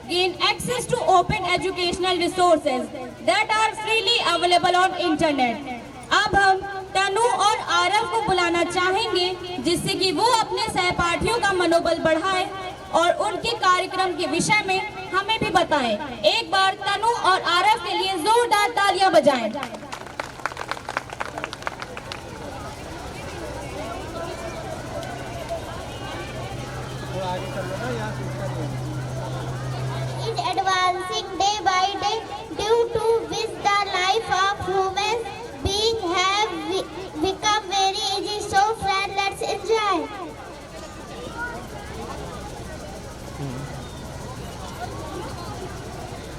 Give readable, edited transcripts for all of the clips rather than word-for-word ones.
gain access to open educational resources that are freely available on internet. अब हम तनु और आरव को बुलाना चाहेंगे जिससे कि वो अपने सहपाठियों का मनोबल बढ़ाए और उनके कार्यक्रम के विषय में हमें भी बताएं। एक बार तनु और आरव के लिए जोरदार तालियां बजाएं। Is advancing day by day due to which the life of humans being have become very easy. So friends, let's enjoy.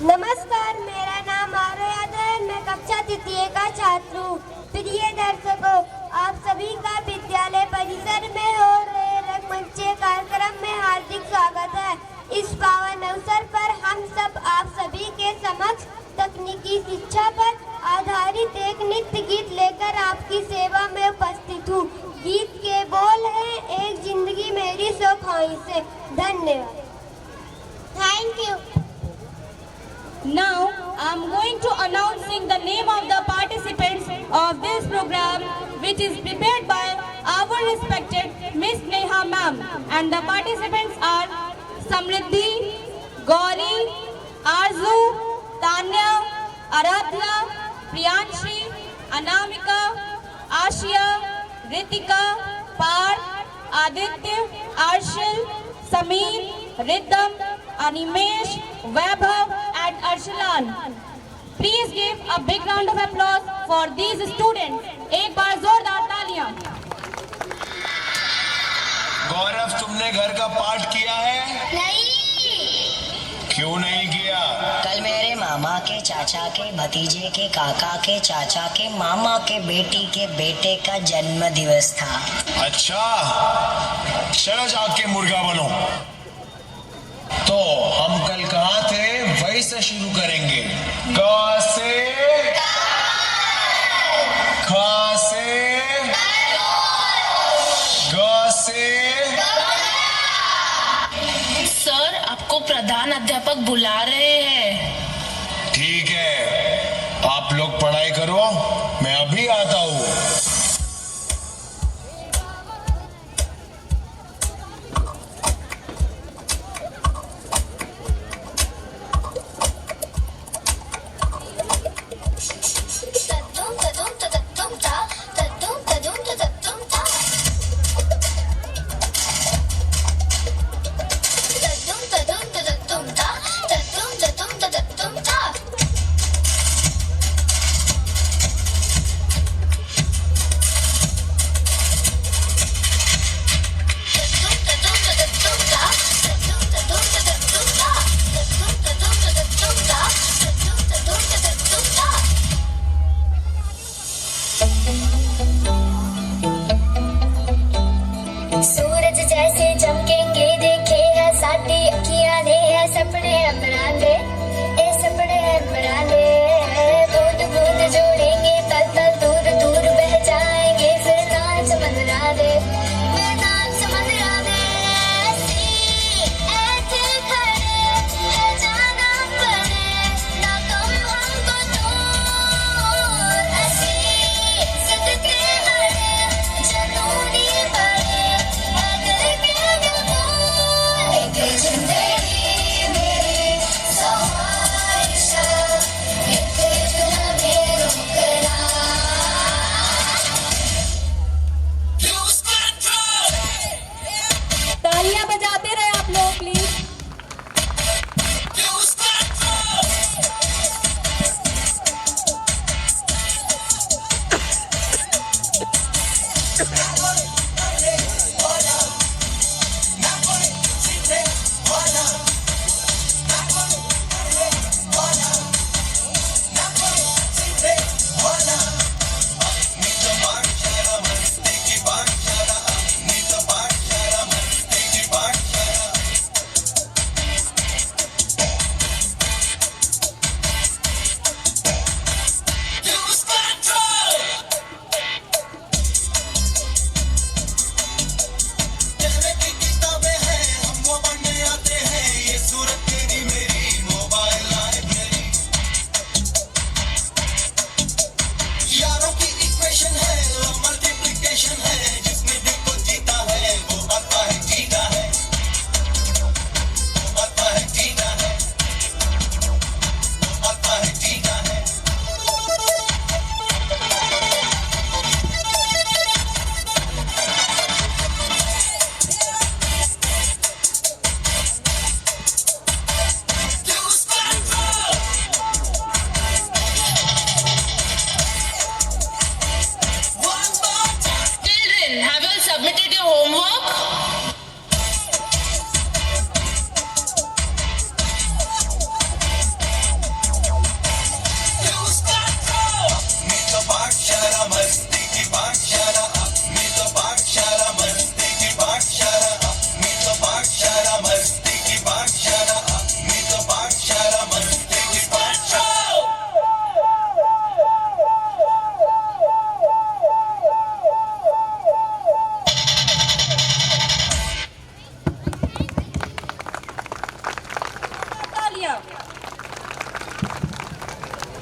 नमस्कार, मेरा नाम आरव यादव है। मैं कक्षा तृतीय का छात्र हूँ। प्रिय दर्शकों, आप सभी का विद्यालय परिसर में हो रहे रंगमंच कार्यक्रम में हार्दिक स्वागत है। इस पावन अवसर पर हम सब आप सभी के समक्ष तकनीकी शिक्षा पर आधारित एक नृत्य गीत लेकर आपकी सेवा में उपस्थित हूँ। गीत के बोल हैं, एक जिंदगी मेरी सौ ख्वाहिशें। धन्यवाद। Thank you. Now I am going to announcing the name of the participants of this program, which is prepared by our respected Miss Neha ma'am, and the participants are Samriddhi, Gauri, Arzu, Tanya, Aradhya, Priyanshi, Anamika, Ashia, Ritika, Parth, Aditya, Arshil, Sameer, Riddham, Animesh, Vaibhav and Arshalan. Please give a big round of applause for these students. एक बार जोरदार तालियां। गौरव, तुमने घर का पाठ किया है? नहीं। क्यों नहीं किया? कल मेरे मामा के, चाचा के, भतीजे के, काका के, चाचा के, मामा के बेटी के बेटे का जन्म दिवस था। अच्छा, चलो जाग के मुर्गा बनो। तो हम कल कहाँ थे वही से शुरू करेंगे। क से, ख से, ग से। सर, आपको प्रधान अध्यापक बुला रहे हैं। ठीक है, आप लोग पढ़ाई करो, मैं अभी आता हूँ।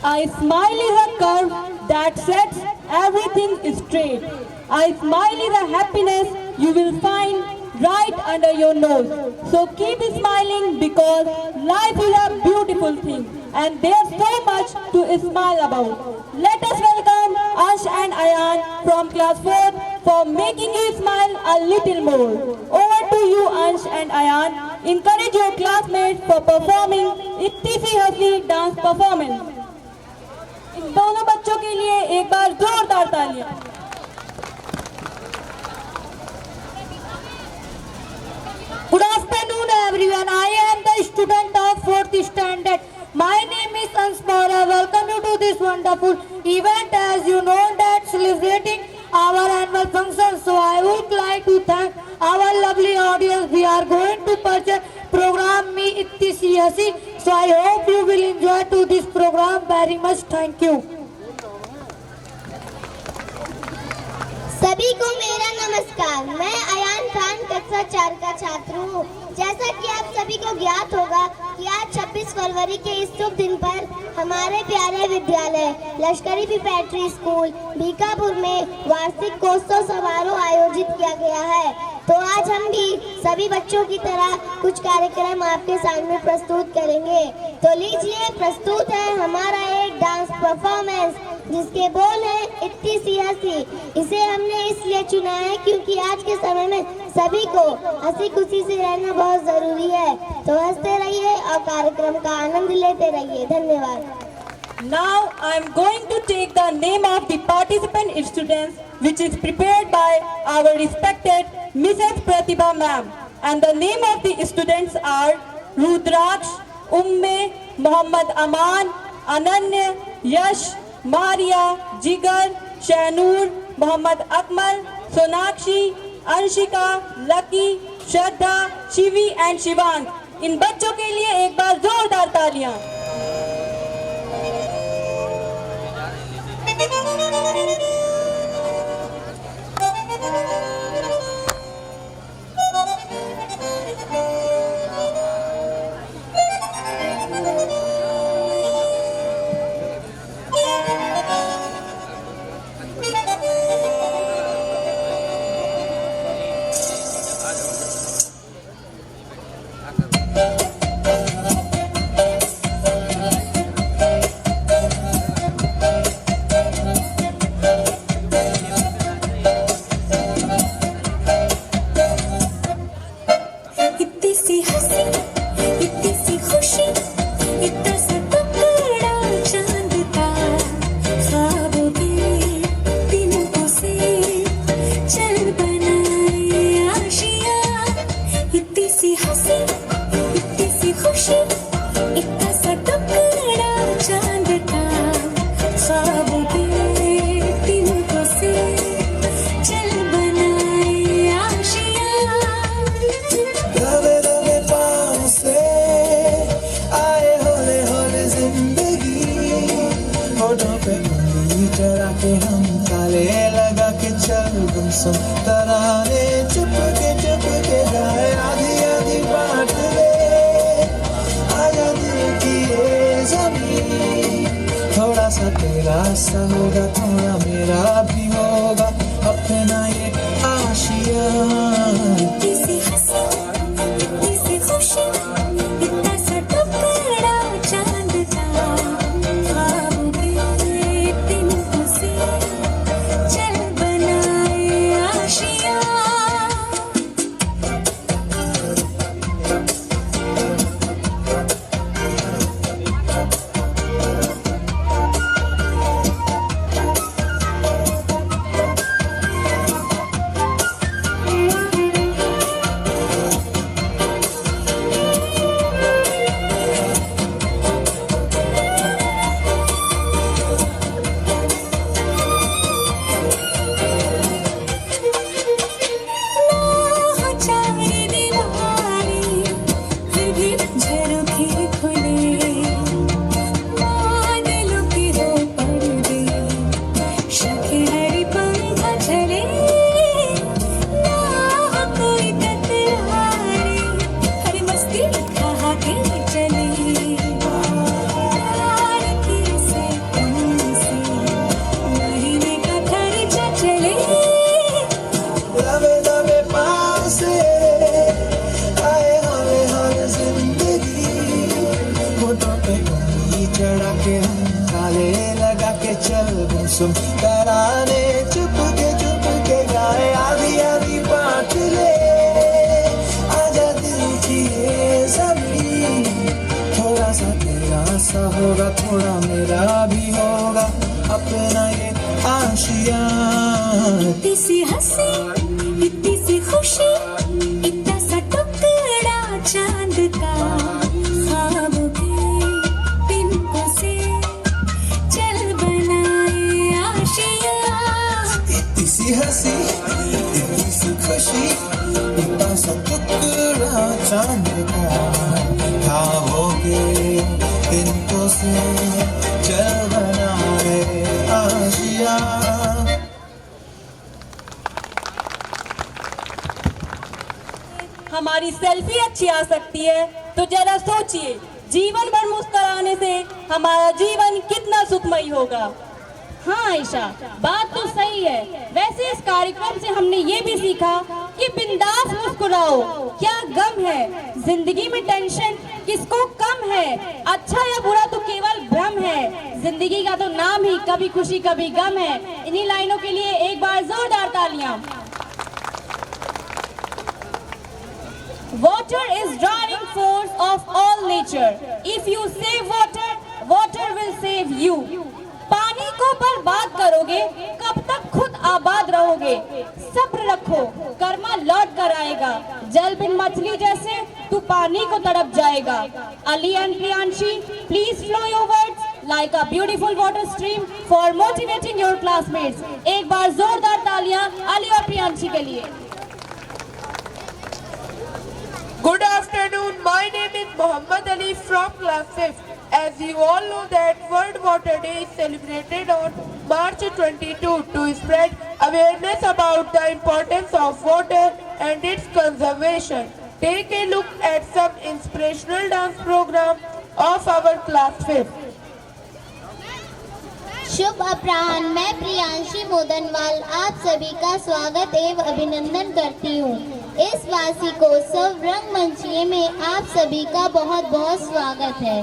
A smile is a curve that sets everything straight. A smile is a happiness you will find right under your nose. So keep smiling because life is a beautiful thing and there's so much to smile about. Let us welcome Ash and Ayan from class 4 for making you smile a little more. Over to you, Ansh and Ayan. Encourage your classmates for performing इत्ती सी हंसी dance performance. इन दोनों बच्चों के लिए एक बार जोरदार तालियां. Good afternoon, everyone. I am the student of 4th standard. My name is Ansmara. Welcome you to this wonderful event. As you know that celebrating our annual function. So I would like to thank our lovely audience. We are going to purchase program Me Itti Si Hasi. So I hope you will enjoy to this program very much. Thank you. सभी को मेरा नमस्कार. मैं अयान खान कक्षा 4 का छात्र हूँ. जैसा कि आप सभी को ज्ञात होगा कि आज 26 फरवरी के इस शुभ दिन पर हमारे प्यारे विद्यालय लश्करी प्रिपरेटरी स्कूल बीकापुर में वार्षिक कोत्सव समारोह आयोजित किया गया है. तो आज हम भी सभी बच्चों की तरह कुछ कार्यक्रम आपके सामने प्रस्तुत करेंगे. तो लीजिए, प्रस्तुत है हमारा एक डांस परफॉर्मेंस जिसके बोल है इत्ती सी हंसी. इसे हमने इसलिए चुना है क्योंकि आज के समय में सभी को हंसी खुशी से रहना बहुत जरूरी है. तो हंसते रहिए और कार्यक्रम का आनंद लेते रहिए. धन्यवाद. Now I am going to take the name of the participant students which is prepared by our respected Mrs. Pratibha ma'am, and the name of the students are Rudraksh, Umme, Muhammad Aman, Ananya, Yash, Maria, Jigar, Shahnur, Muhammad Akmal, Sonakshi, Anshika, Lucky, Shraddha, Shivi and Shivang. इन बच्चों के लिए एक बार जोरदार तालियां. तराने चुप के गाए आधी आधी बात ले आजा दिल की ये ज़मीन. थोड़ा सा तेरा सा होगा, थोड़ा मेरा भी होगा, अपना ये आशिया. किसी हंसी किसी खुशी इतना सा टुकड़ा चांद का ख्वाब के दिन से चल बनाए आशिया. के हम ताले लगा के चल गुमसुम तराने चुप के गाए आधी आधी बात ले आजा दिल की ये ज़मीं थोड़ा सा तेरा सा होगा थोड़ा मेरा भी होगा अपना ये आशिया इतनी सी हंसी इतनी सी खुशी इतना सा टुकड़ा चांद का ख्वाब के तिनको से चल बनाए आशिया इतनी सी हंसी इतनी सी खुशी इतना सा टुकड़ा चांद का ख्वाबों के तिनको से चल बनाए आशिया। हमारी सेल्फी अच्छी आ सकती है तो जरा सोचिए जीवन भर मुस्कुराने से हमारा जीवन कितना सुखमयी होगा। हाँ आयशा, बात तो सही है। वैसे इस कार्यक्रम से हमने ये भी सीखा कि बिंदास मुस्कुराओ, क्या गम है जिंदगी में, टेंशन किसको कम है, अच्छा या बुरा तो केवल भ्रम है, जिंदगी का तो नाम ही कभी खुशी कभी गम है। इन्हीं लाइनों के लिए एक बार जोरदार तालियां। Water is driving force of all nature. If you save water, water will save you. पानी को बर्बाद करोगे कब तक खुद आबाद रहोगे। सब्र रखो, कर्मा लौट कर आएगा। जल बिन मछली जैसे तू पानी को तड़प जाएगा। Ali and Priyanshi, please flow your words like a beautiful water stream for motivating your classmates. एक बार जोरदार तालियां अली और प्रियांशी के लिए। Good afternoon. My name is Muhammad Ali from class 5th. As you all know that World Water Day is celebrated on March 22 to spread awareness about the importance of water and its conservation. Take a look at some inspirational dance program of our class 5th. शुभ अपराह्न, मैं प्रियांशी मोदनवाल आप सभी का स्वागत एवं अभिनंदन करती हूँ। इस वार्षिकोत्सव रंगमंचिये में आप सभी का बहुत बहुत स्वागत है।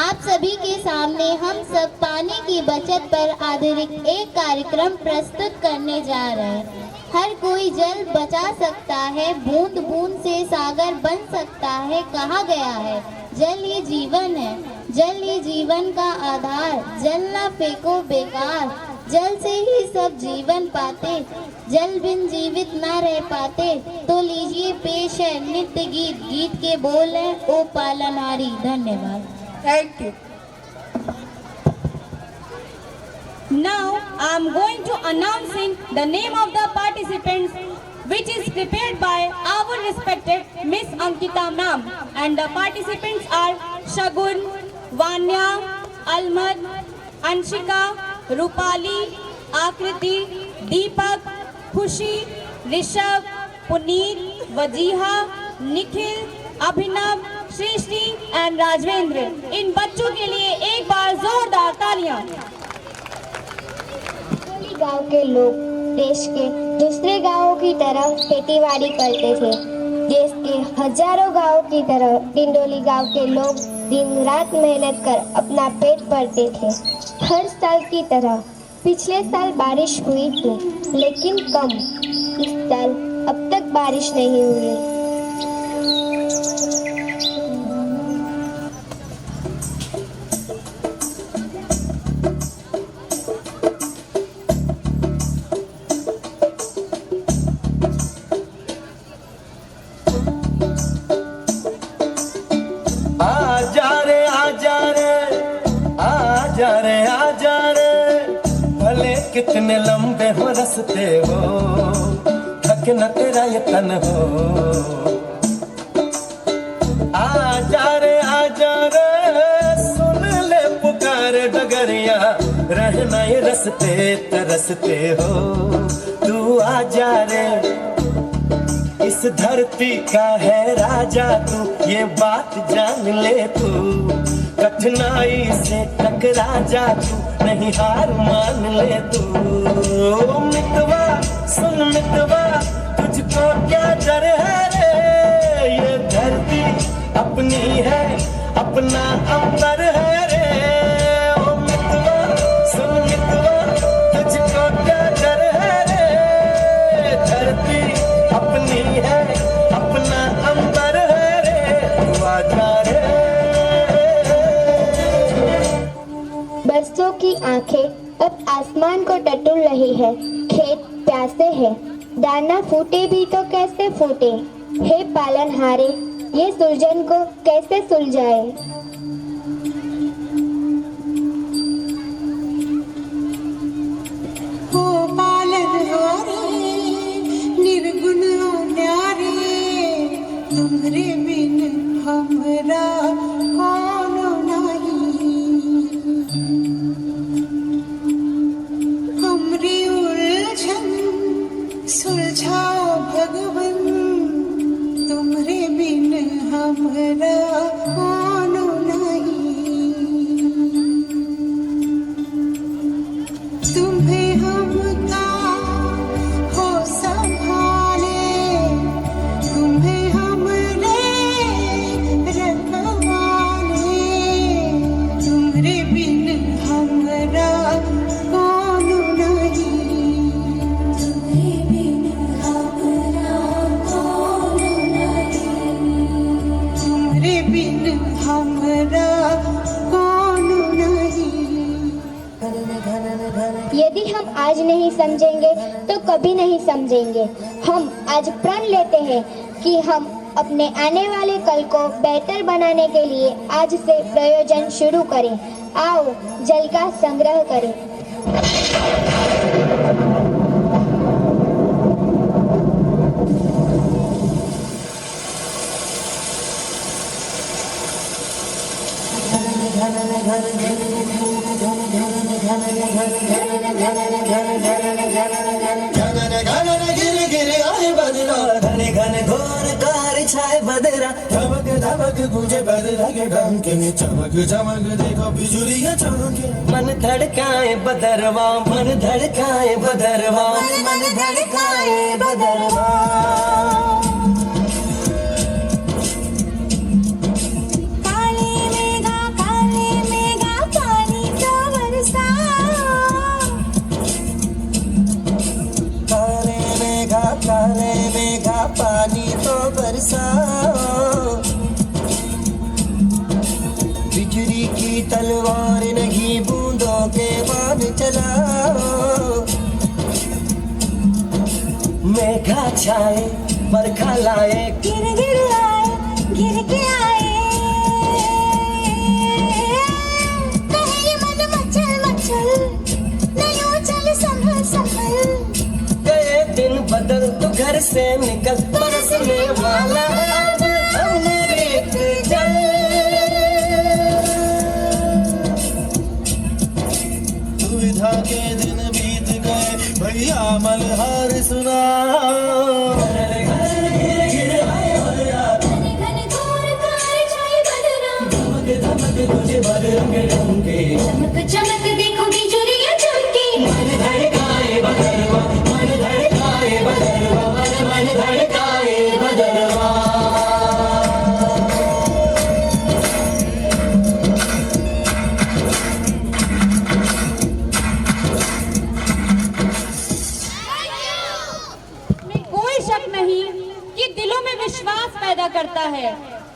आप सभी के सामने हम सब पानी की बचत पर आधारित एक कार्यक्रम प्रस्तुत करने जा रहे हैं। हर कोई जल बचा सकता है, बूंद बूंद से सागर बन सकता है, कहा गया है। जल ही जीवन है, जल ही जीवन का आधार, जल ना फेंको बेकार, जल से ही सब जीवन पाते, जल बिन जीवित ना रह पाते। तो लीजिए पेश है नित्य गीत, गीत के बोल है ओ पालनहारी। धन्यवाद। Thank you. Now I am going to announcing the name of the participants which is prepared by our respected Miss Ankita ma'am, and the participants are Shagun, Vanya, Almad, Anshika, Rupali, Akriti, Deepak, Khushi, Rishabh, Puneet, Wajiha, Nikhil, Abhinav, Srishti and Rajvendra. इन बच्चों के लिए एक बार जोरदार तालियां। गांव के लोग देश के दूसरे गांवों की तरह खेतीबाड़ी करते थे। देश के हजारों गांवों की तरह डिंडोली गांव के लोग दिन रात मेहनत कर अपना पेट भरते थे। हर साल की तरह पिछले साल बारिश हुई थी, लेकिन कम। इस साल अब तक बारिश नहीं हुई। कितने लंबे हो रस्ते हो, थक न तेरा ये तन हो। आजा रे सुन ले पुकार डगरिया, रहना ये रस्ते तरसते हो। तू आजा रे, इस धरती का है राजा तू, ये बात जान ले तू। कठिनाई से टकरा जा तू, नहीं हार मान ले तू। मितवा सुन मितवा, तुझको क्या डर है रे, ये धरती अपनी है, अपना अंबर है रे। ओ की आंखें अब आसमान को टटोल रही है। खेत प्यासे है, दाना फूटे भी तो कैसे फूटे। हे पालनहारे, ये सुलझन को कैसे सुलझाए। हो पालनहारे निर्गुण न्यारे, तुम्हारे बिन हमरा कौन नहीं। हमरी उलझन सुलझाओ भगवन, तुम्हारे बिन हमरा कौन नहीं। तुम्हें हमका हो संभाले, तुम्हें हमरे रखवाले, तुम्हारे बिन हमरा कौन नहीं। तुम्हारे बिन हमरा कौन नहीं। तुम्हारे बिन हमरा कौन नहीं। यदि हम आज नहीं समझेंगे तो कभी नहीं समझेंगे। हम आज प्रण लेते हैं कि हम अपने आने वाले कल को बेहतर बनाने के लिए आज से प्रयोजन शुरू करें। आओ जल का संग्रह करें। घने घने घोर कार छाए बदरा, धमक धमक गूंजे बदरा के डंके में, चमक चमक देखो बिजुलियां चमके। मन धड़काए बदरवा, मन धड़काए बदरवा, मन धड़काए बदरवा। काले मेघा पानी तो बरसा। काले मेघा पानी तो बरसाओ। बिजली की तलवार नहीं बूंदों के बाण चलाओ। मेघा छाए बरखा लाए, गिर गिर आए, गिर के आए। कहे मन मचल मचल, नहीं चल संभल संभल। गए दिन बदल तू घर से निकल, बरसने वाला अब अमृत जल। दुविधा के दिन बीत गए, भैया मल्हार सुना। चमक चमक देखो बिजुलियां चमके। मन धड़काए बदरवा, मन धड़काए बदरवा, मन धड़काए बदरवा। में कोई शक नहीं कि दिलों में विश्वास पैदा करता है।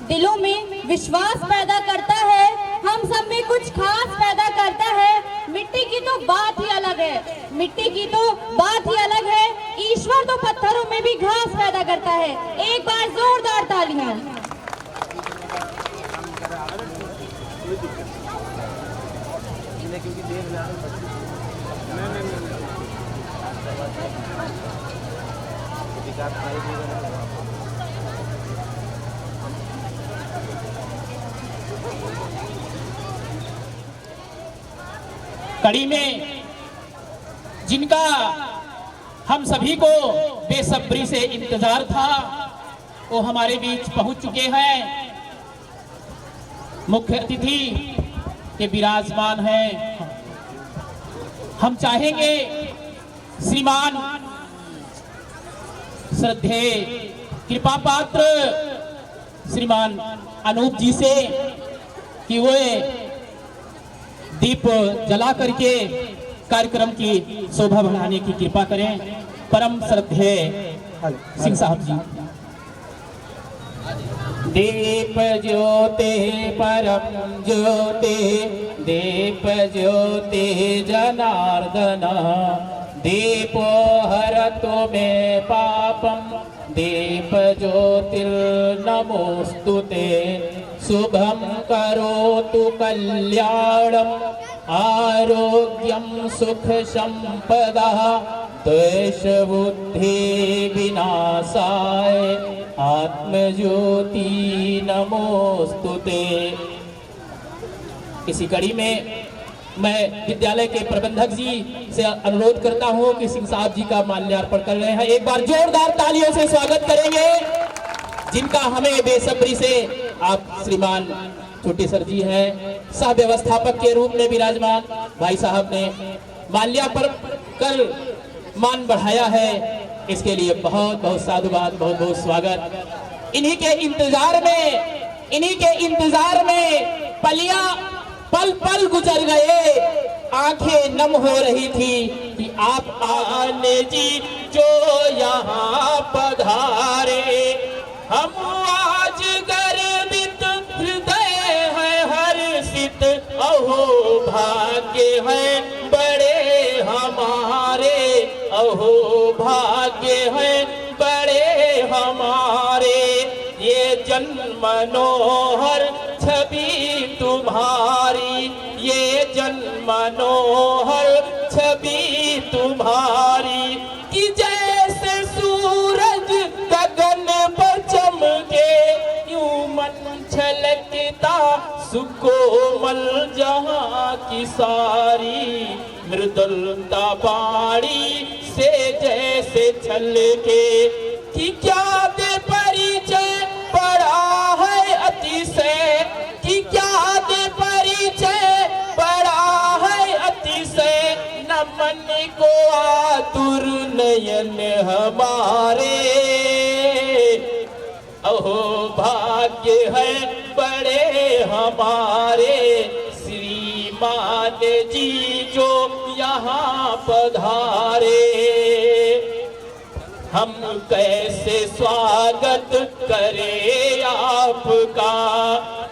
दिलों में विश्वास पैदा करता है, हम सब में कुछ खास पैदा करता है। मिट्टी की तो बात ही अलग है, मिट्टी की तो बात ही अलग है। ईश्वर तो पत्थरों में भी घास पैदा करता है। एक बार जोरदार तालियां। कड़ी में जिनका हम सभी को बेसब्री से इंतजार था, वो हमारे बीच पहुंच चुके हैं। मुख्य अतिथि के विराजमान हैं। हम चाहेंगे श्रीमान श्रद्धेय कृपा पात्र श्रीमान अनूप जी से कि वो दीप जला करके कार्यक्रम की शोभा बढ़ाने की कृपा करें। परम श्रद्धेय सिंह साहब जी। दीप ज्योति परम ज्योति दीप ज्योति जनार्दन दीपो हरतु मे पापम दीप ज्योतिर्नमोस्तुते शुभं करोतु कल्याणम आरोग्यम सुख संपदा द्वेष बुद्धि विनाशाय आत्मज्योति नमोस्तुते। इसी कड़ी में मैं विद्यालय के प्रबंधक जी से अनुरोध करता हूं कि सिंह साहब जी का माल्यार्पण कर रहे हैं। एक बार जोरदार तालियों से स्वागत करेंगे, जिनका हमें बेसब्री से आप श्रीमान छोटे सर जी हैं, सह व्यवस्थापक के रूप में विराजमान भाई साहब ने माल्यार्पण कर मान बढ़ाया है। इसके लिए बहुत बहुत साधुवाद, बहुत बहुत स्वागत। इन्हीं के इंतजार में पलियां पल पल गुजर गए, आंखें नम हो रही थी कि आप आने जी जो यहाँ पधारे। हम आज गर्वित हृदय है हर्षित, अहो भाग्य है बड़े हमारे, अहो भाग्य है बड़े हमारे। ये जन्म मनोहर छवि तुम्हारी, ये जन्म मनोहर छवि तुम्हारी, कि जैसे सूरज गगन पर चमके यूं मन छलकता सुकोमल जहाँ की सारी। मृदुलता बाणी से जैसे छलके, कि क्या दे परिचय बड़ा है अतिशय, कि क्या दे परिचय बड़ा है अतिशय। न मन को आतुर नयन हमारे, अहो भाग्य है बड़े हमारे। श्रीमान जी जो यहाँ पधारे, हम कैसे स्वागत करें आपका,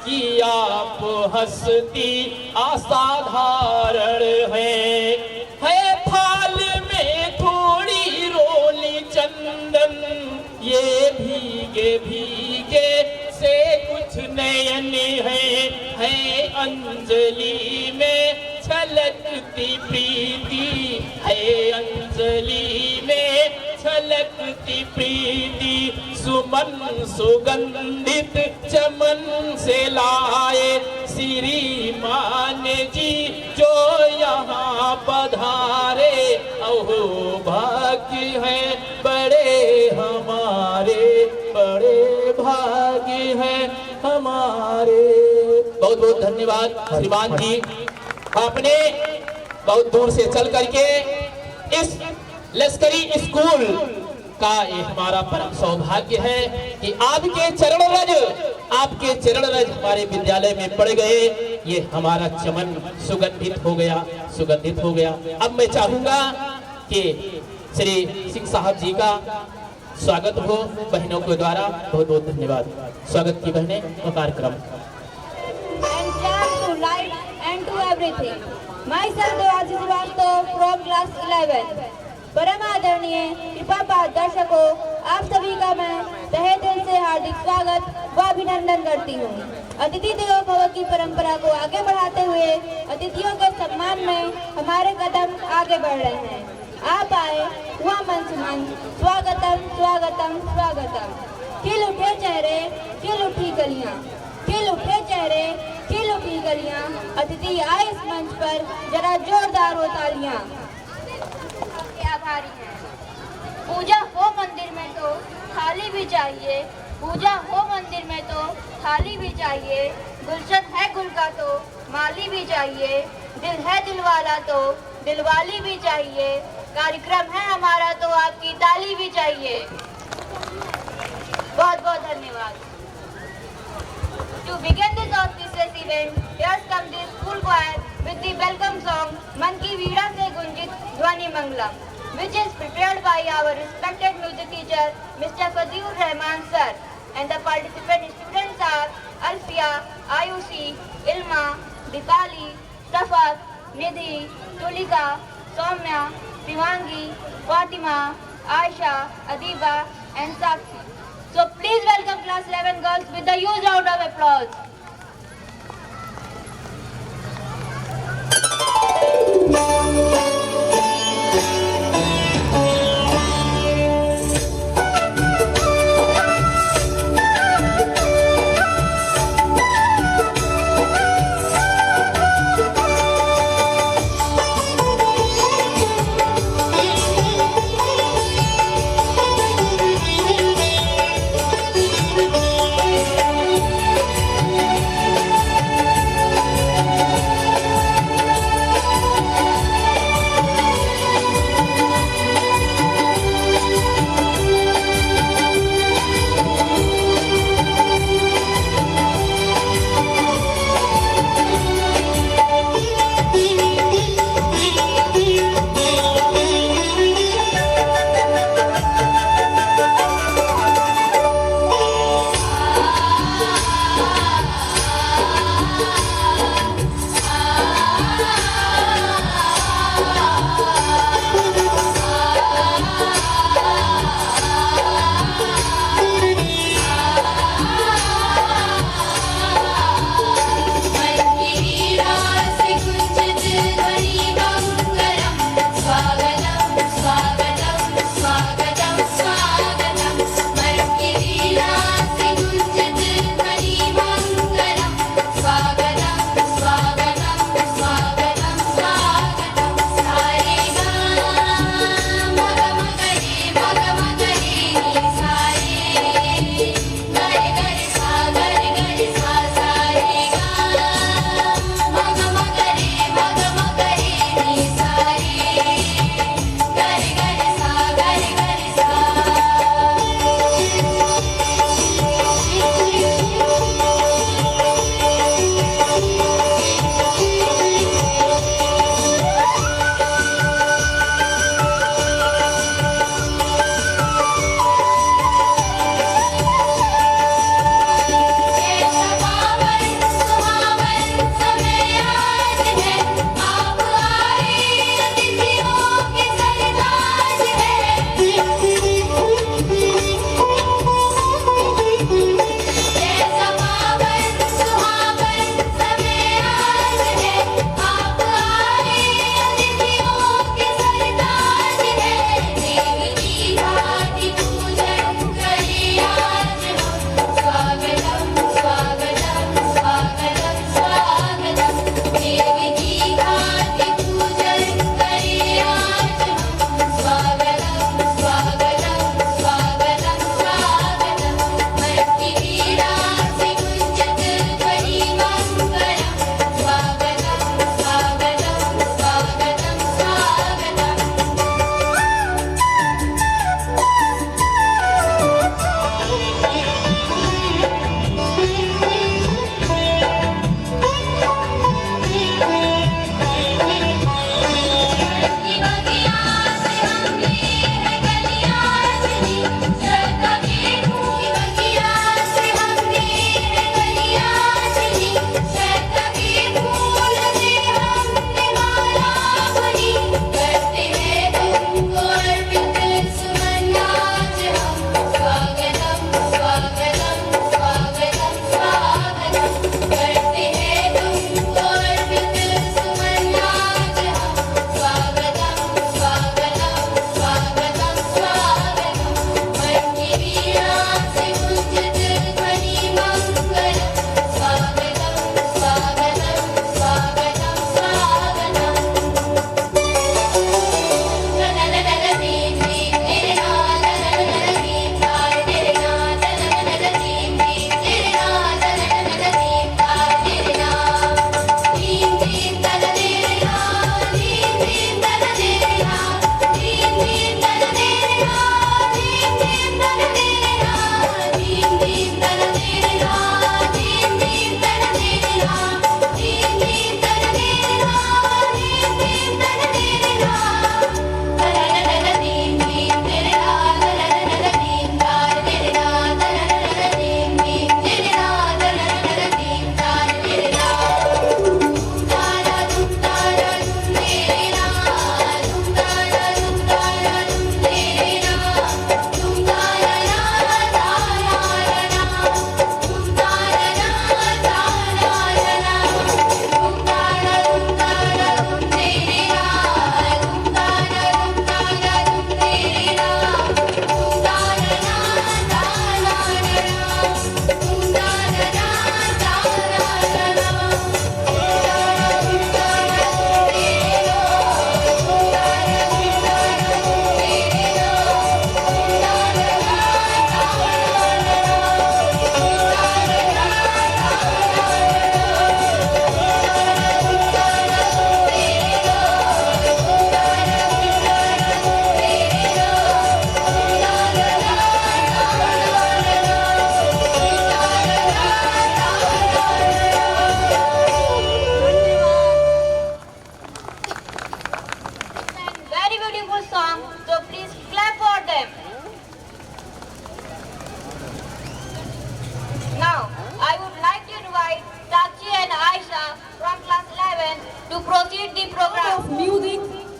कि आप हस्ती असाधारण है थाल में थोड़ी रोली चंदन, ये भीगे भीगे से कुछ नयन है अंजलि में छलकती प्रीति, है अंजलि में छलकती प्रीति। सुमन सुगंधित चमन से लाए श्रीमान जी जो यहाँ पधारे। अहो भाग्य है बड़े हमारे, बड़े भाग्य है हमारे। बहुत बहुत धन्यवाद श्रीमान जी, आपने बहुत दूर से चल करके इस लश्करी स्कूल का ये हमारा परम सौभाग्य है कि आपके चरण रज हमारे विद्यालय में पड़ गए। ये हमारा चमन सुगंधित हो गया। अब मैं चाहूंगा कि श्री सिंह साहब जी का स्वागत हो बहनों के द्वारा। बहुत बहुत धन्यवाद। स्वागत की बहनें और कार्यक्रम। And to everything. Myself Devanshi Srivastava from class 11. परम आदरणीय कृपा पाठ दर्शकों, आप सभी का मैं तहे दिल से हार्दिक स्वागत व अभिनंदन करती हूँ। अतिथि देवो भव की परंपरा को आगे बढ़ाते हुए अतिथियों के सम्मान में हमारे कदम आगे बढ़ रहे हैं। आप आए हुआ मन सुमन, स्वागतम स्वागतम स्वागतम। खिल उठे चेहरे, खिल उठी गलियाँ, खिल उठे चेहरे, खिल उठी गलियाँ। अतिथि आए इस मंच पर, जरा जोरदार हो तालियां। आभारी हैं। पूजा हो मंदिर में तो थाली भी चाहिए, पूजा हो मंदिर में तो थाली भी चाहिए। गुलशन है गुल का तो माली भी चाहिए, दिल है दिल वाला तो दिलवाली भी चाहिए। कार्यक्रम है हमारा तो आपकी ताली भी चाहिए। बहुत बहुत धन्यवाद। To begin this auspicious event, here's come the school choir with the welcome song "मन की वीणा से गुंजित ध्वनि मंगलम", which is prepared by our respected music teacher Mr. Fazlur Rahman sir. and the participant students are Alfia, Ayushi, Ilma, Dipali, Safat, Nidhi, Tulika, Soumya, Shivangi, Fatima, Aisha, Adiba and Sakshi. So please welcome class 11 girls with a huge round of applause.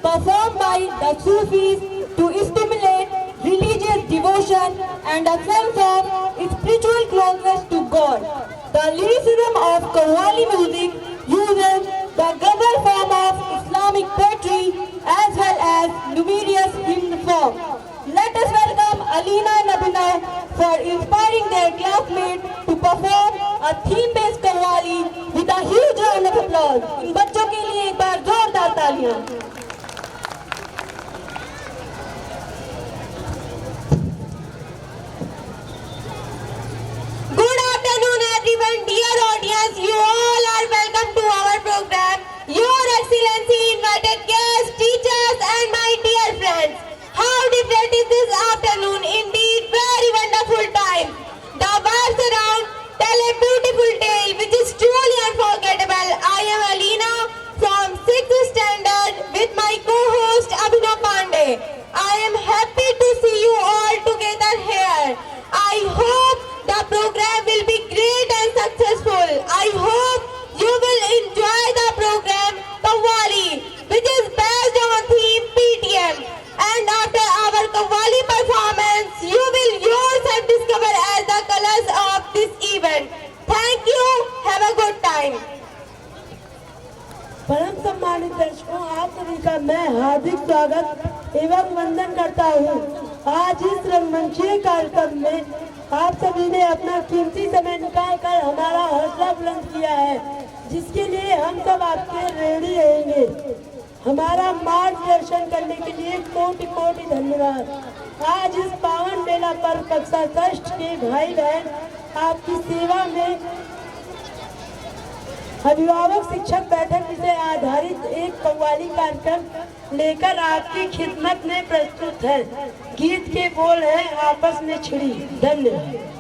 performed by the Sufis to stimulate religious devotion and a sense of spiritual closeness to God. The lyricism of Qawwali music uses the ghazal form of Islamic poetry as well as numerous hymn form. Let us welcome Alina and Abhinav for inspiring their classmates to perform a theme-based Qawwali with a huge round of applause. इन बच्चों के लिए एक बार जोरदार तालियां. Good afternoon, everyone. Dear audience, you all are welcome to our program. Your Excellency, invited guests, teachers, and my dear friends. How different is this afternoon? Indeed, very wonderful time. The birds around tell a beautiful tale, which is truly unforgettable. I am Alina from 6th standard with my co-host Abhinav Pandey. I am happy to see you all together here. I hope the program will be great and successful. I hope you will enjoy the program Qawwali, which is based on theme PTM. And after our Qawwali performance, you will yourself discover as the colors of this event. Thank you. Have a good time. परम सम्मानित दर्शकों, आप सभी का मैं हार्दिक स्वागत एवं वंदन करता हूँ। आज इस रंगमंचीय कार्यक्रम में आप सभी ने अपना कीमती समय निकाल कर हमारा हौसला बुलंद किया है, जिसके लिए हम सब आपके ऋणी रहेंगे। हमारा मार्गदर्शन करने के लिए कोटि कोटि धन्यवाद। आज इस पावन बेला पर कक्षा 6 के भाई बहन आपकी सेवा में अभिभावक शिक्षक बैठक विषय आधारित एक कव्वाली कार्यक्रम लेकर आपकी खिदमत में प्रस्तुत है। गीत के बोल हैं आपस में छिड़ी। धन्यवाद।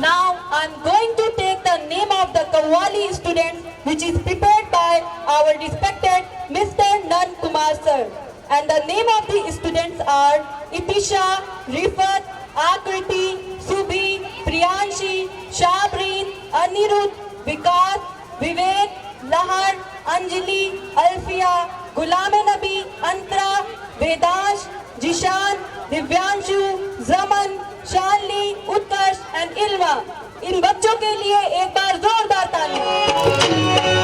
Now I am going to take the name of the Qawwali students, which is prepared by our respected Mr. Nan Kumar sir. And the name of the students are Itisha, Rifat, Akriti, Subhi, Priyanshi, Shabreen, Anirudh, Vikas, Vivek, Lahar, Anjali, Alfia, Ghulam-e-Nabi, Antara, Vedansh, Jishan, Divyanshu, Zaman, Shanli, Utkarsh and Ilma. इन बच्चों के लिए एक बार जोरदार तालियां.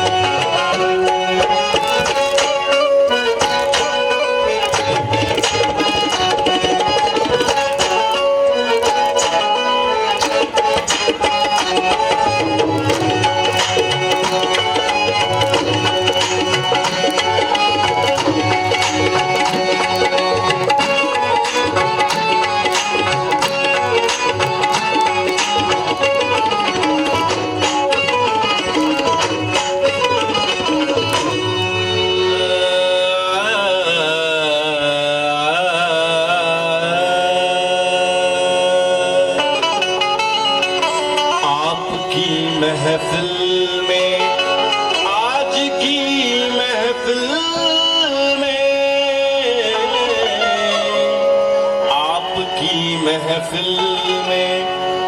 महफिल में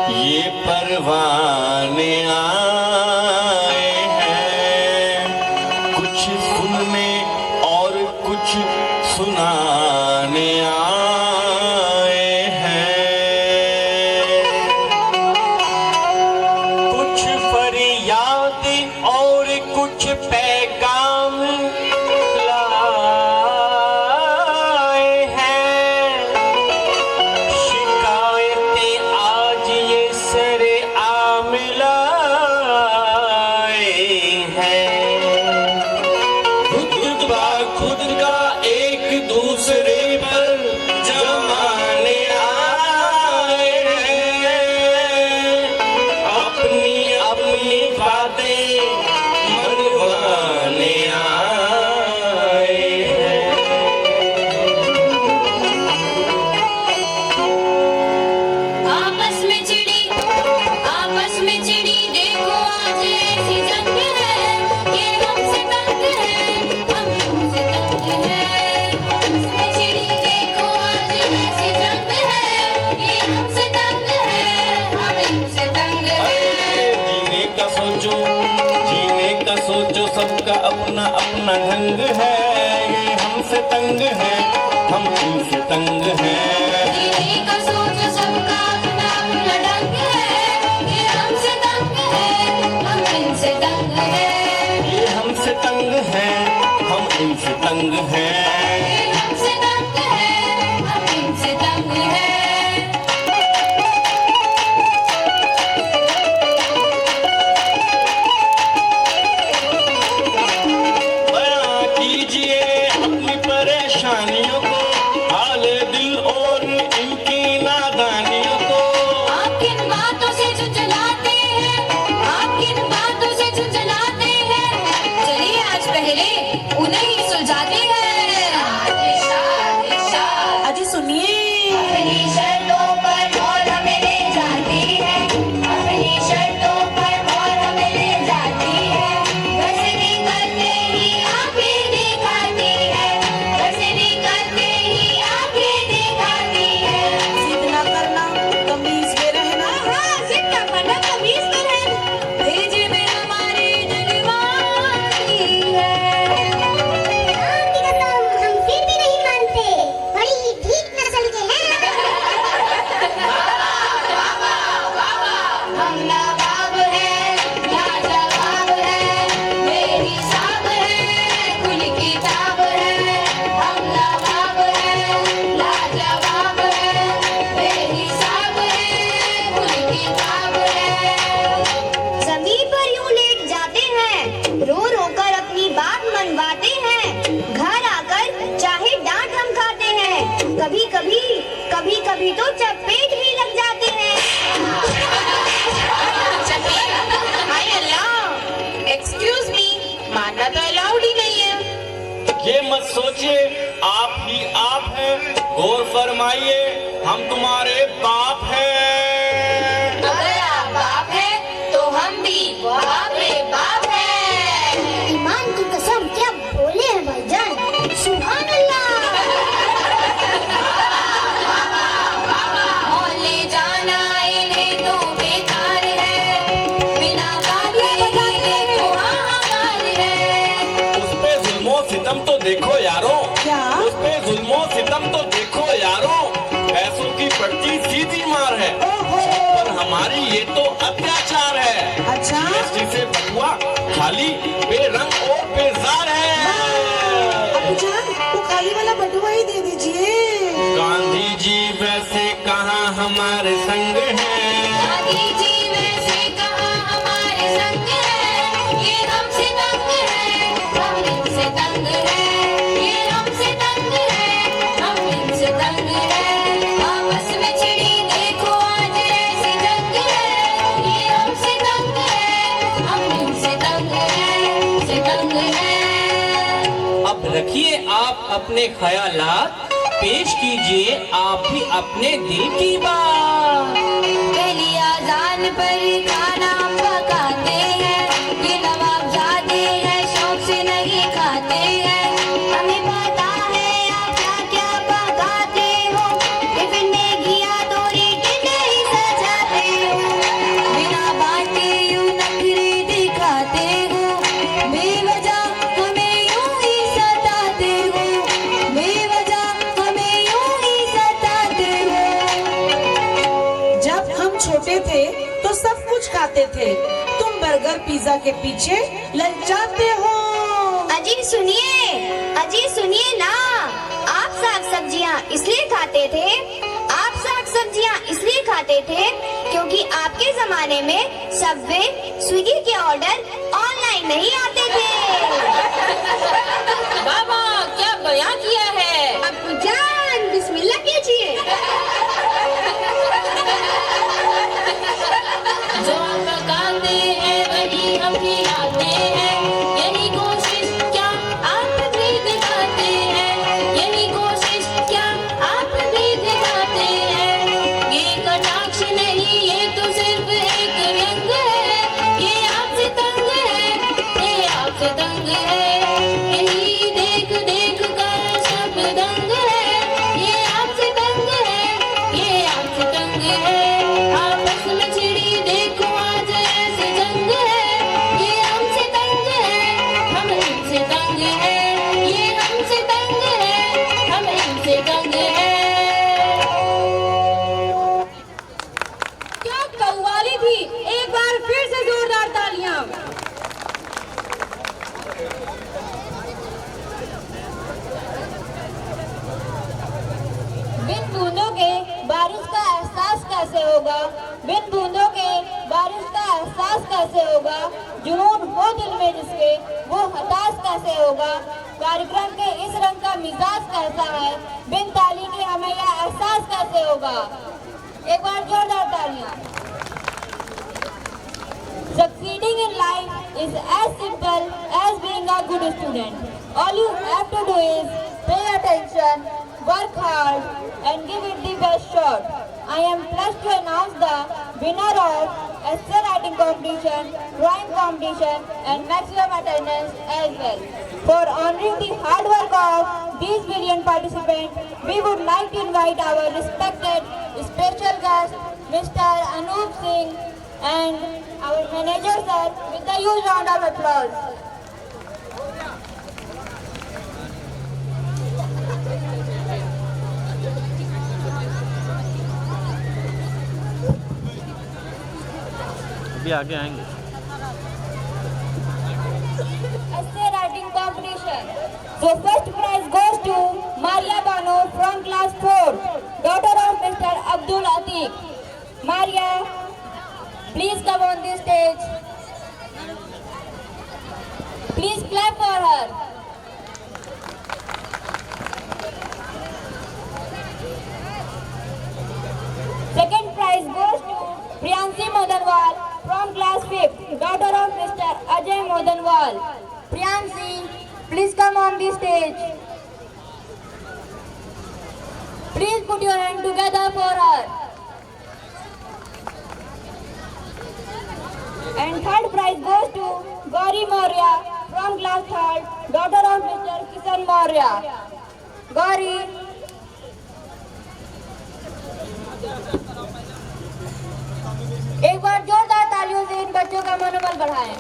ये परवाने आए हैं, कुछ सुनने और कुछ सुनाने आए हैं। कुछ फरियाद और कुछ पैगाम लाए हैं, शिकायतें आज ये सरे आम लाए हैं। खुद बा खुद का एक दूसरे पर जमाने आए हैं, अपनी अपनी बातें मनवाने आए हैं। आपस में चिड़ी देखो आज ऐसी जंग है, ये हमसे तंग है, हम हमसे तंग है। आपस में चिड़ी देखो आज ऐसी जंग है, ये हमसे तंग है, हम हमसे तंग है। जीने का सोचो सबका अपना अपना ढंग है। हमसे तंग है, हम इनसे तंग हैं। दीदी का सोच सबका अपना अपना ढंग है, ये हमसे तंग है, हम इनसे तंग है। ये हमसे तंग है, हम इनसे तंग हैं। ये हमसे तंग है, हम इनसे तंग है। बयां कीजिए अपनी परेशानियों को, हाले दिल और इनकी नादानियों को। आप किन बातों से झुंझलाते हैं, आप किन बातों से झुंझलाते हैं, चलिए आज पहले उन्हें ही सुलझाते हैं। अजी सुनिए, अपनी शर्तों पर और हमें ले जाती है, अपनी शर्तों पर और हमें ले जाती है। घर से निकलते ही आंखें दिखाती है, घर से निकलते ही आंखें दिखाती है। जिद ना करना, तमीज में रहना। हाँ, जिद ना करना, तमीज में रहना। भेज में हमारी दिलवानी है। हम फिर भी नहीं मानते, बड़ी ठीक नस्ल के हैं। हम नवाब हैं, लाजवाब हैं, बेहिसाब हैं, खुली किताब हैं। हम नवाब हैं, लाजवाब हैं, बेहिसाब हैं, खुली किताब हैं। जमीन पर यूं लेट जाते हैं, रो रो कर अपनी बात मनवाते हैं। घर आकर चाहे डांट हम खाते हैं, कभी कभी तो चपेट भी लग जाते हैं। हाय अल्लाह, एक्सक्यूज मी, मानना तो अलाउड ही नहीं है। ये मत सोचिए आप ही आप हैं, गौर फरमाइए हम तुम्हारे बाप हैं। अगर आप बाप हैं, तो हम भी बाप रे बाप हैं। ईमान की कसम, क्या बोले हैं भाईजान, सुभान अल्लाह। और ले जाना इन्हें तो बेकार है, बिना बात के देखो हाहाकार है। उस पे जुल्मो सितम तो देखो यारो, क्या? उस पे जुल्मो सितम तो देखो यारो, पैसों की पड़ती सीधी मार है, पर हमारी ये तो अत्याचार है। अच्छा? जीएसटी से बटुआ खाली बेरंग और बेजार है। जान, तो खाली वाला बटुआ ही दे दीजिए। गांधी जी वैसे कहाँ हमारे संग हैं। गांधी जी वैसे कहाँ हमारे संग है, ये हमसे तंग है, हम इनसे तंग है। ये हमसे तंग है, हम इनसे तंग है। आपस में छिड़ी देखो आज ऐसी जंग है, ये हमसे तंग है, हम इनसे तंग है, से तंग है। अब रखिए आप अपने ख्यालात, पेश कीजिए आप भी अपने दिल की बात। पहली आजान पर खाना पकाते हैं, ये नवाबजादे हैं, शौक से नहीं खाते हैं। हमें पता है आप क्या क्या पकाते हो, टिफिन में घिया तोरी टिंडे ही सजाते हो। बिना बाटे यूं नखरे दिखाते हो, बेवजह हमें यूं ही सताते हो, बेवजह हमें यूं ही सताते हो। जब हम छोटे थे तो सब कुछ खाते थे, तुम बर्गर पिज्जा के पीछे ललचाते हो। अजी सुनिए ना, आप साग सब्जियां इसलिए खाते थे, आप साग सब्जियां इसलिए खाते थे क्योंकि आपके जमाने में सबवे स्विगी के ऑर्डर ऑनलाइन नहीं आते थे। बाबा क्या बयां किया है। अब जान बिस्मिल्लाह कीजिए। जो हम पकाते हैं वही हम खिलाते हैं, यही कोशिश क्या आप भी दिखाते हैं, यही कोशिश क्या आप भी दिखाते हैं। ये कटाक्ष नहीं, ये तो सिर्फ एक व्यंग है, ये आपसे तंग है, ये आपसे तंग है। यही देख देख कर सब दंग है, ये आपसे तंग है, ये आपसे तंग है। आपस में छिड़ी देखो आज ऐसे जंग है, ये हमसे तंग है, हम इनसे तंग है, ये हमसे तंग है, कैसे होगा, जुनून हो दिल में जिसके वो हताश कैसे होगा, कार्यक्रम के इस रंग का मिजाज कैसा है, बिन ताली के हमें यह एहसास कैसे होगा। एक बार जोरदार तालियां। Succeeding in life is as simple as being a good student. All you have to do is pay attention, work hard and give it the best shot. I am pleased to announce the winner of essay writing competition, drawing competition and maximum attendance as well. For honoring the hard work of these brilliant participants, we would like to invite our respected special guest, Mr. Anup Singh and our manager sir with a huge round of applause. अभी आगे आएंगे। Essay writing competition. So first prize goes to Maria Bano from class 4, daughter of Mr. Abdul Atiq. Maria, please come on the stage. Please clap for her. Second prize goes to Priyansi Modanwal from class 5th, daughter of Mr. Ajay Modanwal. Priyansi, please come on the stage. Please put your hand together for her. And third prize goes to Gauri Maurya from class 3rd, daughter of Mr. Kisan Maurya. Gauri, एक बार जोरदार तालियों से इन बच्चों का मनोबल बढ़ाएं।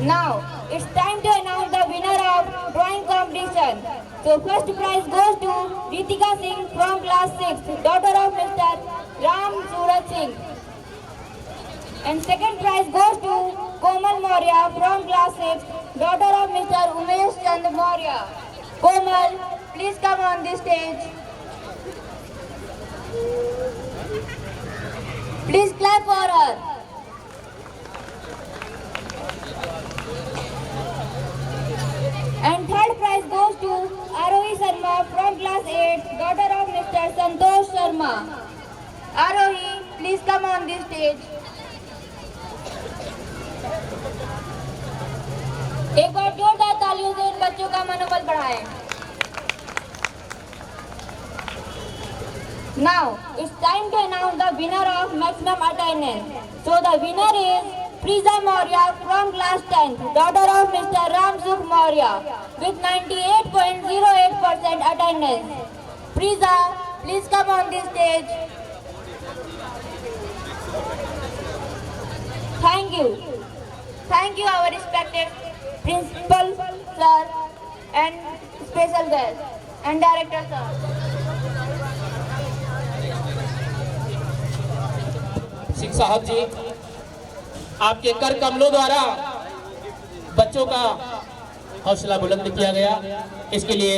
Now it's time to announce the winner of drawing competition. So first prize goes to Ritika Singh from class 6, daughter of Mr. Ram Surat Singh. And second prize goes to Komal Maurya from class 6, daughter of Mr. Umesh Chand Maurya. Komal, please come on the stage. Please clap for her. And third prize goes to Arohi Sharma from class 8, daughter of Mr. Santosh Sharma. Arohi, please come on the stage. एक बार जोरदार तालियों से इन बच्चों का मनोबल बढ़ाएं। Now it's time to announce the winner of maximum attendance. So the winner is Priza Maurya from class 10th, daughter of Mr. Ramsukh Maurya with 98.08% attendance. Priza, please come on the stage. Thank you. Thank you our respected principal sir and special guest and director sir. Singh साहब जी, आपके कर कमलों द्वारा बच्चों का हौसला बुलंद किया गया, इसके लिए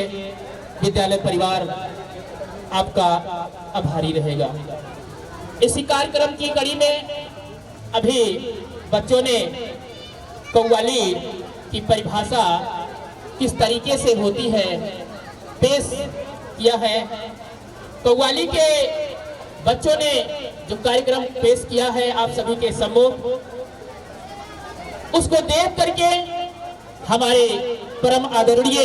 विद्यालय परिवार आपका आभारी रहेगा। इसी कार्यक्रम की कड़ी में अभी बच्चों ने कव्वाली की परिभाषा किस तरीके से होती है पेश किया है। कव्वाली के बच्चों ने जो कार्यक्रम पेश किया है आप सभी के सम्मुख, उसको देख करके हमारे परम आदरणीय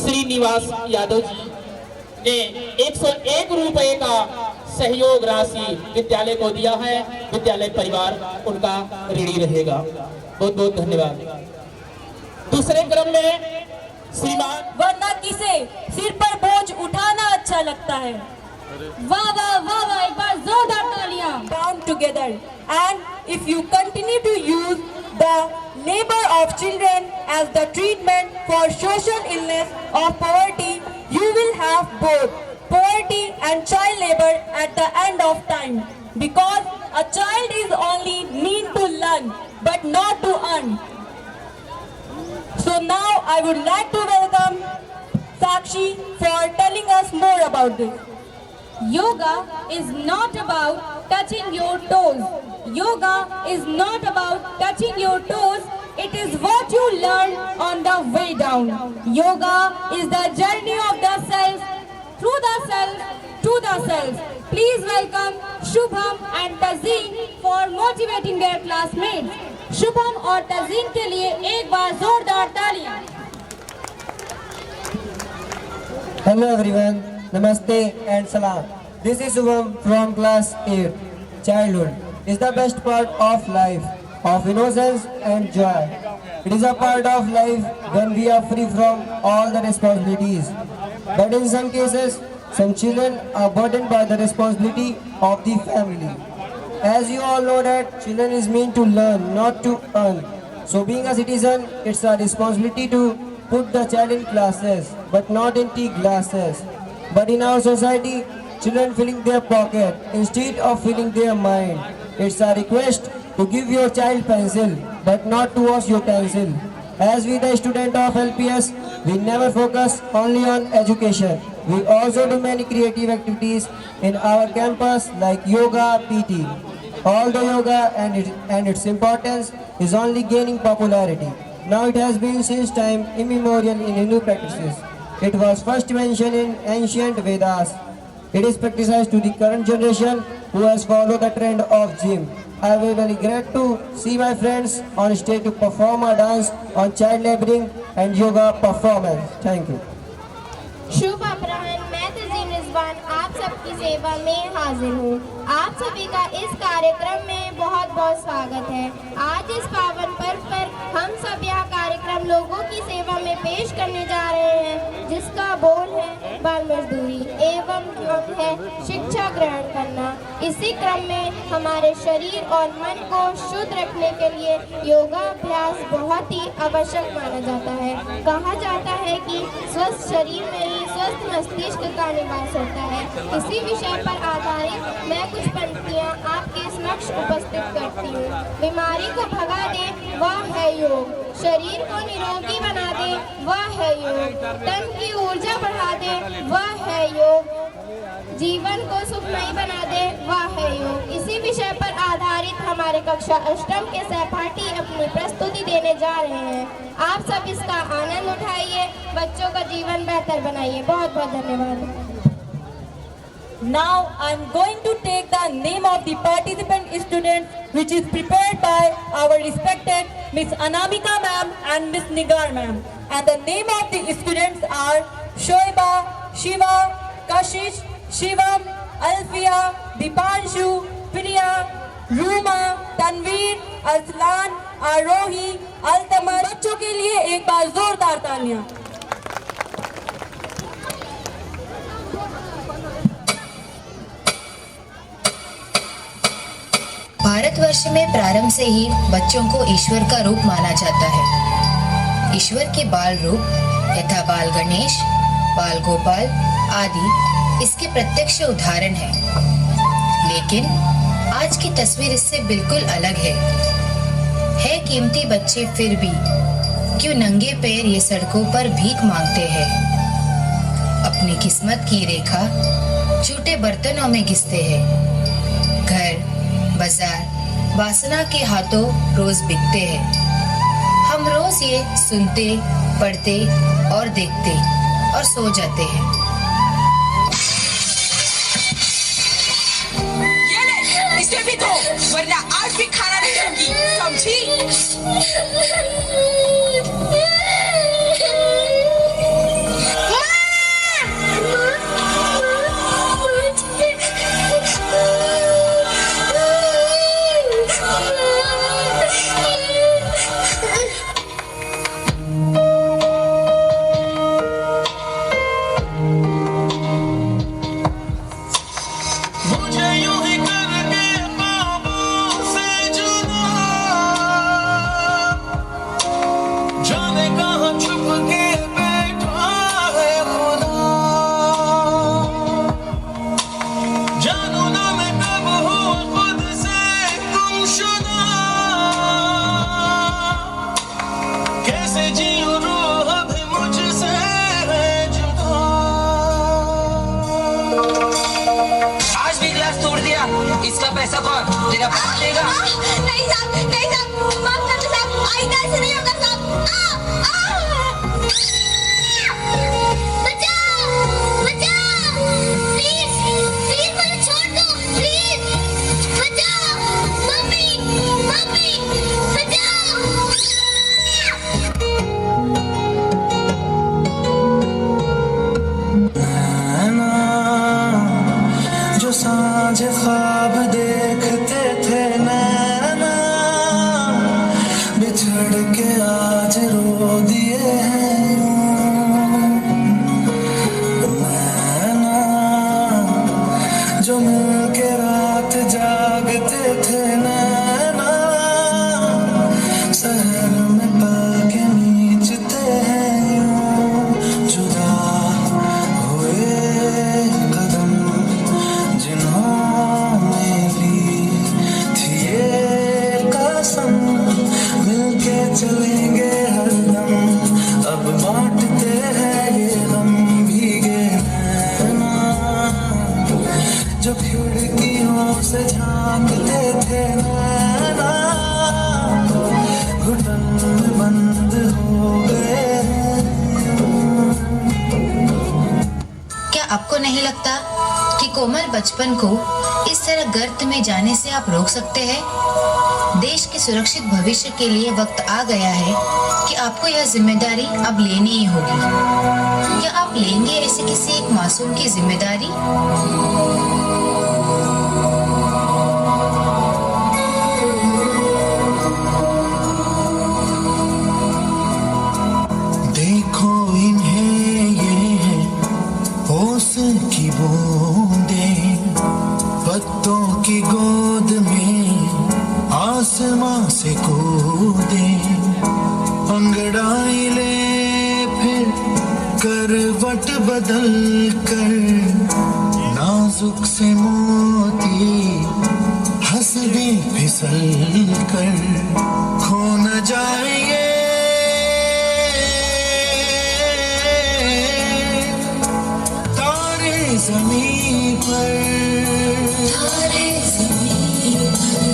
श्रीनिवास यादव जी ने 101 रुपए का सहयोग राशि विद्यालय को दिया है। विद्यालय परिवार उनका ऋणी रहेगा। बहुत बहुत धन्यवाद। दूसरे क्रम में श्रीमान, वरना किसे सिर पर बोझ उठाना अच्छा लगता है। वाह वाह वाह वाह, एक बार जोरदार तालियां। Bound together, and if you continue to use the labor of children as the treatment for social illness or poverty, you will have both poverty and child labor at the end of time, because a child is only meant to learn but not to earn. So now I would like to welcome Sakshi for telling us more about this. Yoga is not about touching your toes. Yoga is not about touching your toes. It is what you learn on the way down. Yoga is the journey of the self, through the self, to the self. Please welcome Shubham and Tazeen for motivating their classmates. Shubham और तज़ीन के लिए एक बार जोरदार तालियां। Hello everyone, Namaste and Salam. This is Shubham from class 8. Childhood is the best part of life, of innocence and joy. It is a part of life when we are free from all the responsibilities. But in some cases, some children are burdened by the responsibility of the family. As you all know that children is meant to learn, not to earn. So being a citizen, it's our responsibility to put the child in classes, but not in tea glasses. But in our society, children filling their pocket instead of filling their mind. It's our request to give your child pencil, but not to wash your pencil. As we the student of LPS, we never focus only on education. We also do many creative activities in our campus like yoga, PT. Although yoga and its importance is only gaining popularity. Now it has been since time immemorial in Hindu practices. It was first mentioned in ancient Vedas. It is practiced to the current generation who has followed the trend of gym. I will be very glad to see my friends on stage to perform a dance on child laboring and yoga performance. Thank you. शुभ अपराह्न, मैं तज़ीन रिजवान आप सबकी सेवा में हाजिर हूँ। आप सभी का इस कार्यक्रम में बहुत बहुत स्वागत है। आज इस पावन पर्व पर हम सब यह कार्यक्रम लोगों की सेवा में पेश करने जा रहे हैं, जिसका बोल है बाल मजदूरी एवं अंग है शिक्षा ग्रहण करना। इसी क्रम में हमारे शरीर और मन को शुद्ध रखने के लिए योगाभ्यास बहुत ही आवश्यक माना जाता है। कहा जाता है कि स्वस्थ शरीर में ही स्वस्थ मस्तिष्क का निवास होता है। इसी विषय पर आधारित मैं कुछ पंक्तियाँ आपके समक्ष उपस्थित करती हूँ। बीमारी को भगा दे वह है योग, शरीर को निरोगी बना दे वह है योग, तन की ऊर्जा बढ़ा दे वह है योग, जीवन को सुखमयी बना दे वह है योग। इसी विषय पर आधारित हमारे कक्षा अष्टम के सहपाठी अपनी प्रस्तुति देने जा रहे हैं। आप सब इसका आनंद उठाइए, बच्चों का जीवन बेहतर बनाइए। बहुत बहुत धन्यवाद। Now I am going to take the name of the participant student, which is prepared by our respected Miss Anamika ma'am and Miss Nigar ma'am. And the name of the students are Shoiba, Shiva, Kashish, Shivam, Alfia, Dipanshu, Priya, Ruma, Tanveer, Arslan, Arohi, Altamar। बच्चों के लिए एक बार जोरदार तालियां। भारतवर्ष में प्रारंभ से ही बच्चों को ईश्वर का रूप माना जाता है। ईश्वर के बाल रूप यथा बाल गणेश, बाल गोपाल आदि इसके प्रत्यक्ष उदाहरण हैं। लेकिन आज की तस्वीर इससे बिल्कुल अलग है कीमती बच्चे फिर भी क्यों नंगे पैर ये सड़कों पर भीख मांगते हैं। अपनी किस्मत की रेखा झूठे बर्तनों में घिसते हैं। घर बाजार वासना के हाथों रोज बिकते हैं। हम रोज ये सुनते, पढ़ते और देखते और सो जाते हैं। ये ले, इसे भी दो, वरना आज भी खाना नहीं दूंगी, समझी? कैसे जीऊं रूह भी मुझसे है जुदा। इसका पैसा कौन? तेरा बाप देगा? नहीं साहब, नहीं साहब, माफ कर दो साहब, आइंदा ऐसे नहीं होगा साहब। बचाओ, बचाओ, प्लीज, प्लीज मुझे छोड़ दो, प्लीज, बचाओ, मम्मी, मम्मी, बचाओ। जो सांझ ख्वाब देखते थे नैना, बिछड़ के आज रो दिए हैं नैना, जो मिल के रात जागते थे नैना, शहर में पल के नीचते हैं जुदा हुए कदम जिन्होंने ली थी ये कसम, मिलके चलेंगे हरदम, अब बांटते हैं ये गम भीगे नैना, जो खिड़कियों से झांकते थे नैना, घुटन बंद हो गए। क्या आपको नहीं लगता कि कोमल बचपन को इस तरह गर्त में जाने से आप रोक सकते हैं? देश के सुरक्षित भविष्य के लिए वक्त आ गया है कि आपको यह जिम्मेदारी अब लेनी ही होगी। क्या आप लेंगे ऐसे किसी एक मासूम की जिम्मेदारी? देखो इन्हें ये होश की बूंदें, पत्तों की गोद में आसमां से कूदे, अंगड़ाई ले फिर करवट बदल कर, नाजुक से मोती हंसदे फिसल कर, खो न जाएंगे तारे ज़मीं पर, तारे ज़मीं पर।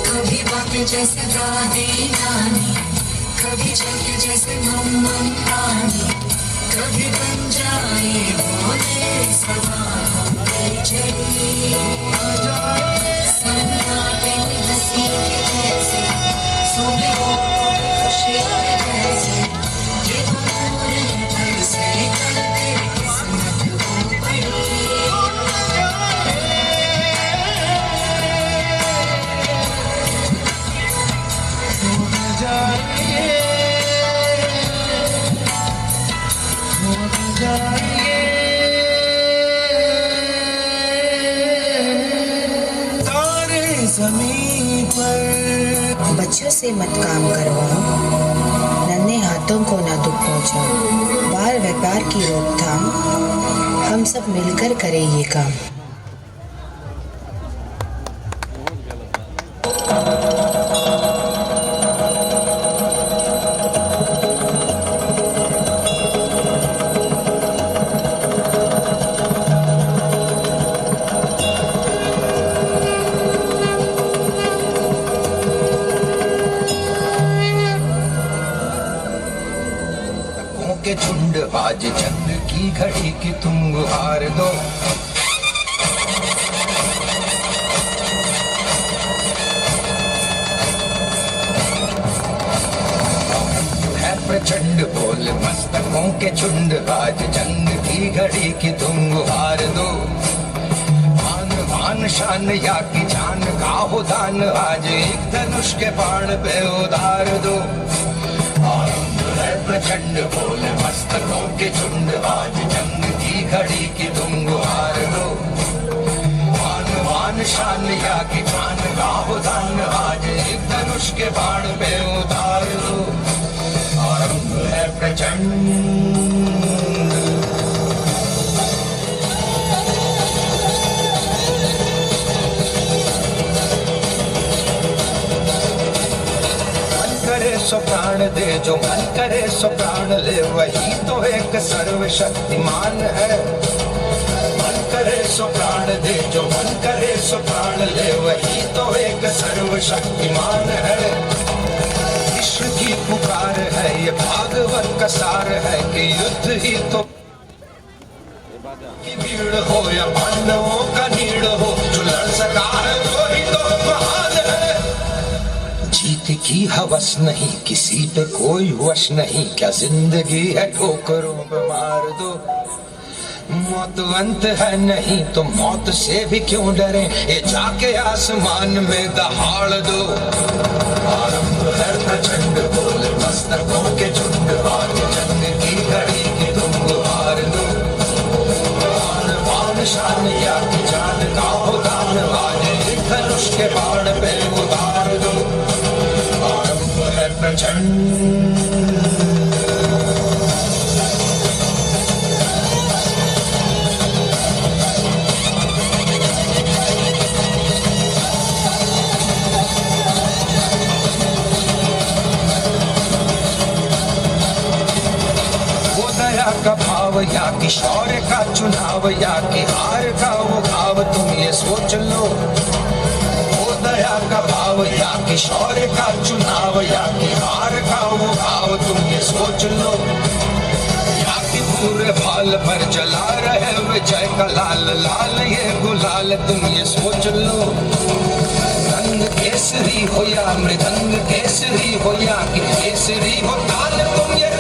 कभी बातें जैसे दादी नानी, कभी चलते जैसे मम्मा रानी, कभी बन जाए बोले सवाल चली आ जाए सन्नाटे में हंसी के जैसे, सुने हो खुशी के जैसे, ये दूर है घर से कल तेरी किस्मत हो पड़ी, हो जाए तारे ज़मीं पर। बच्चों से मत काम करवाओ, नन्हे हाथों को ना दुख पहुंचाओ, बाल व्यापार की रोकथाम हम सब मिलकर करें ये काम। के झुंड आज चंद की घड़ी की तुम गुहार दो, है प्रचंड बोल मस्तकों के झुंड आज चंद की घड़ी की तुम गुहार दो, मान मान शान या की जान का हो दान, आज एक धनुष के बाण पे उधार दो, प्रचंड बोल मस्तकों के झुंड आज जंग की घड़ी की तुम गुहार दो, मान मान शान या की जान गाहो दान, आज एक धनुष के बाण पे उतार दो, आरंभ है प्रचंड। सो प्राण दे, जो मन करे सो प्राण ले, वही तो एक सर्वशक्तिमान है। मन करे सो प्राण दे, जो मन करे सो प्राण ले, वही तो एक सर्वशक्तिमान है। विश्व की पुकार है ये भागवत का सार है कि युद्ध ही तो की भीड़ हो या पांडवों का नीड़ हो, जो लड़ सका है वही तो महान है। जीत की हवस नहीं, किसी पे कोई वश नहीं, क्या जिंदगी है ठोकरों पे मार दो। मौत अंत है नहीं तो मौत से भी क्यों डरे, ये जाके आसमान में दहाड़ दो। आरंभ है प्रचंड बोल मस्तकों के झुंड, आज जंग की घड़ी की तुम गुहार दो। आन बान शान या की जान का हो दान, आज एक धनुष के बाण पे उतार दो। आरंभ है प्रचंड। का भाव या कि शौर्य का चुनाव या कि हार का वो भाव, तुम ये सोच लो। वो दया का भाव या कि शौर्य का चुनाव या कि हार का वो भाव, तुम ये सोच लो। या कि पूरे भाल पर जला रहे विजय का लाल लाल ये गुलाल, तुम ये सोच लो। रंग केसरी हो या मृदंग केसरी हो या कि केसरी हो ताल, तुम ये